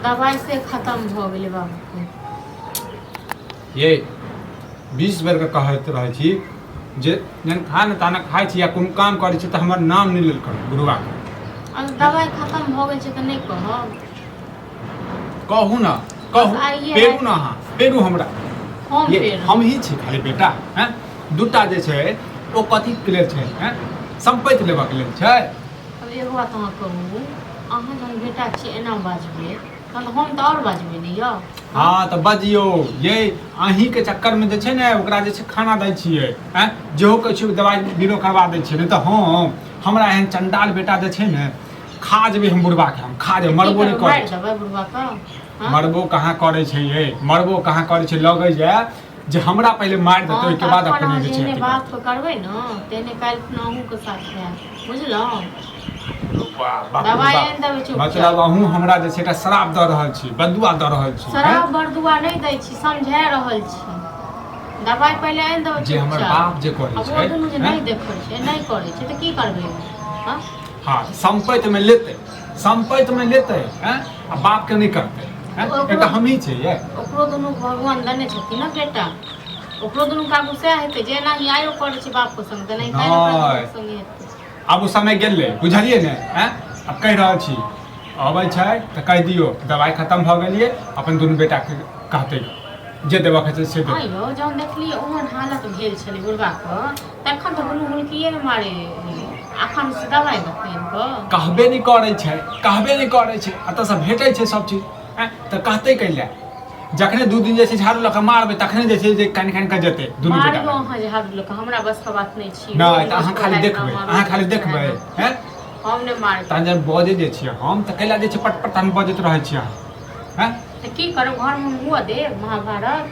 दवाई से खत्म हो गेलै बाबू ये 20 बेर के कहैत रहै छी जे जन खाना ताना खाइ छी या कोनो काम करै छी तऽ हमर नाम नहि लेल करू गुरुआ दवाई खत्म हो गेल छै तऽ नहीं कहब कहू ना कहू पेरू ना अहाँ पेरू हमरा हम ही छी खाली बेटा हैं दूटा जे छै ओ कथी के लेल छै हैं संपत्ति लेबा के लेल छै। अब एगो बात अहाँ कहू अहाँ जन बेटा छी एना बाजबै तहन हम तऽ और बाजबै नहीं यौ। हाँ तऽ बजियो ये अहीं के चक्कर में जे छै ने ओकरा जे छै खाना दै छियै हैं जेहो कहै छियै दवाई बीरो करवा दै छियै नहीं तऽ हमरा एहन चंडाल बेटा जे छै ने खा जेबै हम बुढ़वा के हम खा जेबै मरबो नहीं करै देबै बुढ़वा के मरबो कहाँ करे छै ये मरबो कहाँ करे छै लगे जाए जे हमरा पहले मार देतै ओइ के बाद अपने जे छै बात करबै न तेने काल अहूँ के साथ है बुझलौं। दवाई एन देबै चुप मतलब अहूँ हमरा जे छै शराब दऽ रहल छी बदुआ दऽ रहल छी शराब बदुआ नहीं दै छी समझा रहल छी दवाई पहले एन देबै जे हमर बाप जे करे छै दुनू जे नहीं देखै छै नहीं करे छै तऽ की करबै हां हाँ संपत्ति में लेते हैं आ बाप के नहीं करते हैं हम ही छै ये ओकरो दुनू भगवान देने छथिन ना बेटा ओकरो दुनू काबू से हेतै जे ना ही आयो करे छै बाप के संग त नहीं काहे संग हेतै। अब वो समय गेलै बुझलिए ने हैं अब कह रहल छी अबै छै तऽ कह दियो दवाई खत्म भ गेलिए अपन दुनू बेटा के कहते जे देबा के से दे आयो जौन देखलिए ओहन हालत भेल छलै बुढ़वा के तखन तऽ दुनू हुलकिए में मारे अखन से दवाई देतै इनको कहबे नहीं करे छै अत से भेटै छै सब चीज तऽ कहते कैला जखने 2 दिन जैसे झाड़ू लगा मारबे तखने जैसे जे कान कान के जेते दुनू बेटा मारबो अहाँ झाड़ू लगा हमरा बस के बात नहीं छी नहीं त अहाँ खाली देखबै हैं हम ने मार त जब बजे जे छियै हम त कैला जे छै पटपट हम बजैत रहै छियै हैं त की करब घर में हुआ दे महाभारत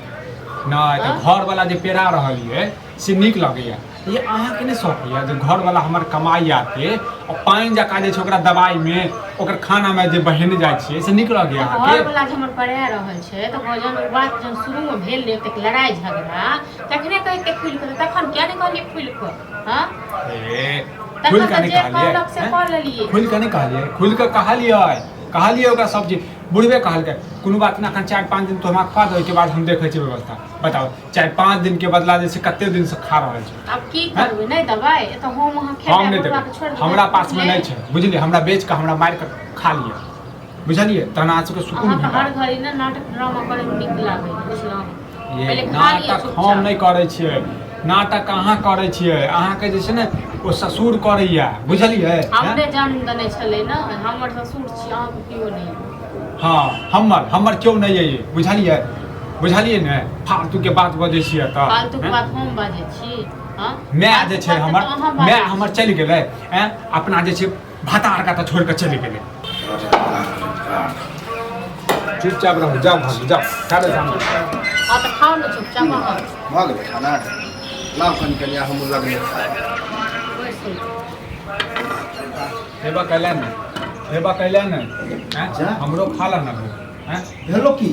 नहीं त घर वाला जे पेरा रहलिए से नीक लगैया ये अहाँ के नहीं शौक है जे घर वाला हमर कमाई आते और पानी जका जे छै ओकरा दवाई में ओकर खाना में जे बहेने जाय छियै से नीक लगैया अहाँ के घर वाला जे हमर पढ़ा रहल छै त भोजन बात जन शुरू में भेल ले तक लड़ाई झगड़ा तखने कहते खुल के तखन क्या नहीं कहलिए खुल के हां खुल के नहीं खुल के कहलिए ओकरा सब चीज बुढ़वे कहलकै कोनो बात ना 4-5 दिन तो हम खा दो के बाद हम देखे छी व्यवस्था बताओ 4-5 दिन के बदला जैसे कते दिन से खा रहल छै अब की करबै नहीं दवाई त हम वहां खेले बुढ़वा के छोड़ हमरा पास में नहीं छै बुझलिए हमरा बेच के हमरा मार के खा लिए बुझलिए तना आंसू के सुकून हम हर घड़ी ना नाटक ड्रामा करे में नीक लागे बुझलौ ये नाटक हम नहीं करे छियै नाटक कहाँ करे छियै अहाँ के जे छै ने ओ ससुर करैया बुझलिए हमने जन्म देने छले ना हमर ससुर छी अहाँ के कियो नहीं हाँ हमर क्यों नहीं है ये बुझलिए ने फालतू के बात बजे छियै त फालतू के बात हम बाजे छी हां मैं जे छै हमर चल गेलै अपना जे छै भातार का त छोड़ के चल गेलै चुपचाप रहो जाओ खाने सामने हां त खाओ न चुपचाप भाग ले खाना लाओ कनिया हम लगने हेबा कैला ने हमरो खा ला ना हैं भेलो की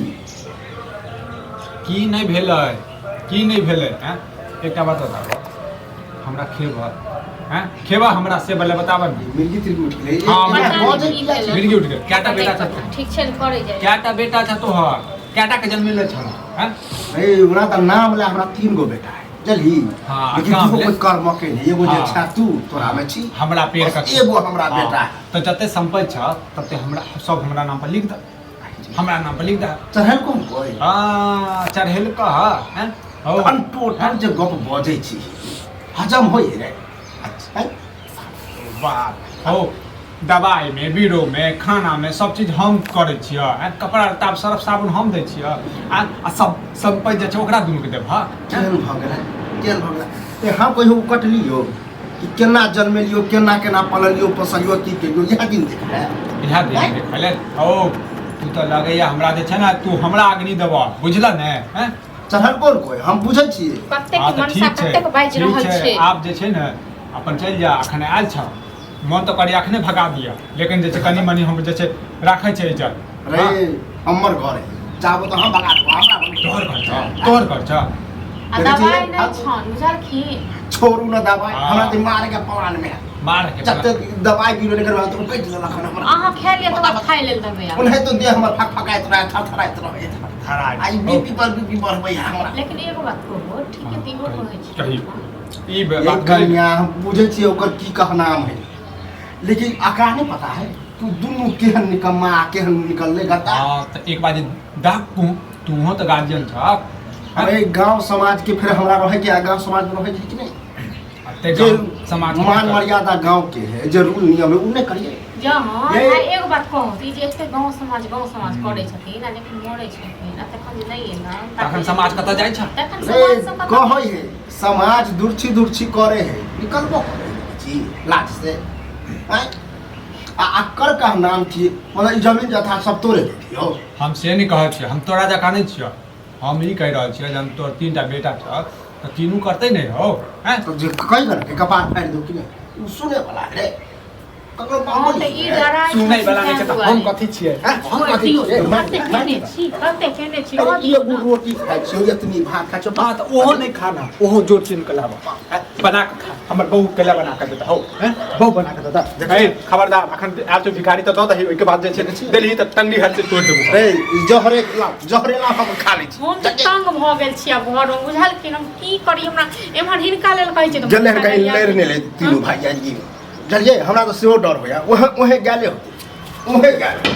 नहीं भेलै हैं एकटा बात बताओ हमरा खेबा हमरा से बले बताबन मिर्गी तिल उठ गई मिर्गी उठ गई केटा बेटा छ ठीक छै करे जाय केटा बेटा छ तोहर केटा के जन्म ले छ हैं ए ओना त नाम ले हमरा 3 गो बेटा है चली हां लेकिन कोई कर्म के नहीं एगो जे छ तू तोरा में छी हमरा पेड़ का एगो हमरा बेटा तो जते संपत्ति छ तते हमरा सब हमरा नाम पर लिख द हमरा नाम पर लिख द चढ़ल कोन कोई हां चढ़ल का हैं ओ टोटल जे गप बजै छी हजम होई रे अच्छा बात हो दवाई में बीरो में खाना में सब चीज हम करे छियै कपड़ा लत्ता सर्फ साबुन हम दै छियै आ सब संपत्ति जे छै ओकरा दुनू के देबा जेल भ गेलै ए हम कहियो कटलियो कि केना जन्मेलियो केना पललियो पोसलियो की केलियो यह दिन देखले ओ तू तो लगैया हमरा जे छै ना तू हमरा अग्नि देबा बुझला ने हैं चढ़ल कोन कोई हम बुझै छियै कते की मनसा कते के बाज रहल छै आप जे छै ने अपन चल जा अखन आयल छ मन तो करी अखने भगा दिया लेकिन जे छै कनी मनी हम जे छै राखै छै इज्जत अरे हमर घर है चाहबो तो हम भगा दो हमरा तोहर घर छ दवाई नहीं छन बुझलखी छोड़ू ना दवाई हमरा ते मार के पवान में मार के जते दवाई बीरो नहीं करवा तो कट देला खाना हमरा अहाँ खा लिया तो खाइ लेल देबै आब। उन्हें तो देह हमर फकफकाइत रहे थरथराइत रहे थराज आई बीपी बढ़बै हमरा लेकिन एगो बात कहू ठीक है तीगो कहै छी कही ई एक बात कही कन्या हम बुझे छियै ओकर की कहनाम है लेकिन आका नहीं पता है तू दुनू केहन निकम्मा केहन निकलले गता हां त एक बार डाक तू हो त गार्जियन छ अरे गांव समाज के फिर हमरा रहे के गांव समाज में रहे कि नहीं ते जे समाज मान मर्यादा गांव के है जे रूल नियम है उन्हें करिए जहाँ ये- एगो बात कहू ई जे एते गाँव समाज करै छथिन आ लेकिन मरै छथिन आ तखन जे नहीं है ना तखन समाज कतऽ जाइ छ तखन रे समाज सब कतऽ कहै है समाज दुर्छी करे है निकलबो करे जी लाज से हैं आ कर का नाम की मतलब ई जमीन जथा सब तोड़े दियो हम से नहीं कहै छियै हम तोरा जकाँ नहीं छियै हम ई कहि रहल छियै जे हम तोर 3टा बेटा छ त तीनू करते नहीं हो हैं तो जे कई कर के कपार फाड़ दो कि नहीं उ सुने वाला है रे ककरो हाँ त ई लड़ाई सुनै वाला नहीं छै त हम कथी छियै हम कथी छियै? कते केने छी अरे ये रोटी खाइ छियो इतनी भात खाइ छियो हां त ओहो नहीं खाना ओहो जोर चिन के लाबा बना के खा हमर बहू केला बना के देता हो हैं बहू बना के देता ए खबरदार अखन आब तो भिखारी त द दही ओइ के बाद जे छै देली त टंगली हाथ से तोड़ देबो रे जहरे ला हम खा लै छी हम त तंग भ गेल छी अब घर में बुझल कि हम की करी हमरा एमहर हिनका लेल कहै छै गेले हन कहीं लेर ने ले तीनों भाई जान जी जलिए हमरा तो सेहो डर होया ओहे ओहे गेले ओहे गेले